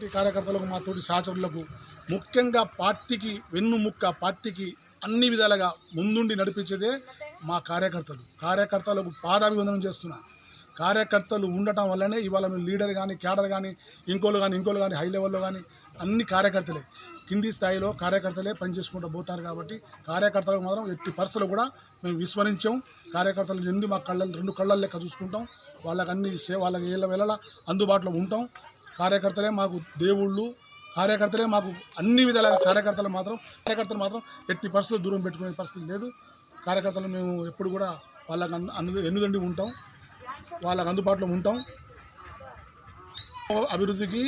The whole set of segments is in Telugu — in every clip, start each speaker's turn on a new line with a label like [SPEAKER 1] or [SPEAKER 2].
[SPEAKER 1] తోటి కార్యకర్తలకు మా తోటి సహచరులకు ముఖ్యంగా పార్టీకి వెన్నుముక్క పార్టీకి అన్ని విధాలుగా ముందుండి నడిపించేదే మా కార్యకర్తలకు పాదాభివందనం చేస్తున్నా. కార్యకర్తలు ఉండటం వల్లనే ఇవాళ మేము లీడర్ కానీ క్యాడర్ కానీ ఇంకోళ్ళు కానీ హై లెవెల్లో కానీ అన్ని కార్యకర్తలే కింది స్థాయిలో కార్యకర్తలే పనిచేసుకుంటూ పోతారు. కాబట్టి కార్యకర్తలకు మాత్రం ఎట్టి పరిస్థితులు కూడా మేము విస్మరించాం. కార్యకర్తలు ఎందు మా రెండు కళ్ళ లెక్క చూసుకుంటాం. వాళ్ళకి ఏళ్ళ వేళలా అందుబాటులో ఉంటాం. కార్యకర్తలే మాకు దేవుళ్ళు, కార్యకర్తలే మాకు అన్ని విధాల కార్యకర్తలు మాత్రం ఎట్టి పరిస్థితులు దూరం పెట్టుకునే పరిస్థితి లేదు. కార్యకర్తలు మేము ఎప్పుడు కూడా వాళ్ళకి ఎన్నుదండి ఉంటాం, వాళ్ళకు అందుబాటులో ఉంటాం. అభివృద్ధికి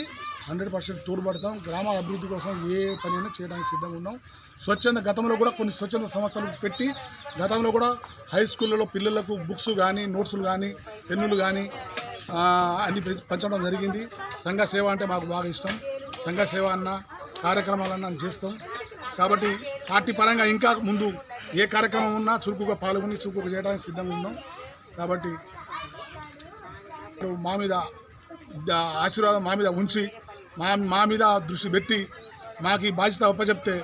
[SPEAKER 1] 100% తోడ్పడతాం. గ్రామాల అభివృద్ధి కోసం ఏ పనైనా చేయడానికి సిద్ధంగా ఉన్నాం. గతంలో కూడా కొన్ని స్వచ్ఛంద సంస్థలు పెట్టి గతంలో కూడా హై స్కూళ్ళలో పిల్లలకు బుక్స్ కానీ నోట్సులు కానీ పెన్నులు కానీ అన్ని పంచడం జరిగింది. సంఘ సేవ అంటే మాకు బాగా ఇష్టం. సంఘ సేవ అన్న కార్యక్రమాలన్నా చేస్తాం. కాబట్టి పార్టీ పరంగా ఇంకా ముందు ఏ కార్యక్రమం ఉన్నా చురుకుగా పాల్గొని చురుకుగా చేయడానికి సిద్ధంగా ఉన్నాం. కాబట్టి మా మీద ఆశీర్వాదం మా మీద ఉంచి మా మీద దృష్టి పెట్టి మాకు ఈ బాధ్యత అప్పచెప్తే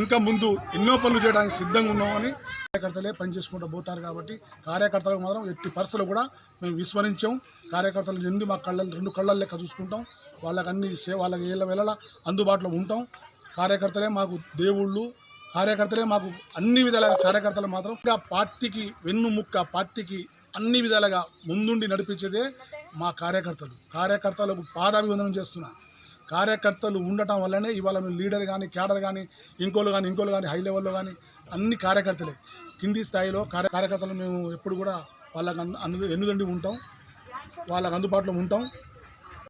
[SPEAKER 1] ఇంకా ముందు ఎన్నో పనులు చేయడానికి సిద్ధంగా ఉన్నామని కార్యకర్తలే పనిచేసుకుంటూ పోతారు. కాబట్టి కార్యకర్తలకు మాత్రం ఎట్టి పరిస్థితులు కూడా మేము విస్మరించాం. కార్యకర్తలు ఎందు మా రెండు కళ్ళ లెక్క చూసుకుంటాం. వాళ్ళకి ఏళ్ళ వేళలా అందుబాటులో ఉంటాం. కార్యకర్తలే మాకు దేవుళ్ళు, కార్యకర్తలే మాకు అన్ని విధాలుగా కార్యకర్తలు మాత్రం పార్టీకి వెన్నుముక్క పార్టీకి అన్ని విధాలుగా ముందుండి నడిపించేదే మా కార్యకర్తలకు పాదాభివందనం చేస్తున్నా. కార్యకర్తలు ఉండటం వల్లనే ఇవాళ మేము లీడర్ కానీ క్యాడర్ కానీ ఇంకోళ్ళు కానీ హై లెవెల్లో కానీ అన్ని కార్యకర్తలే కింది స్థాయిలో కార్యకర్తలు మేము ఎప్పుడు కూడా వాళ్ళకి ఎన్నుదండి ఉంటాం, వాళ్ళకు అందుబాటులో ఉంటాం.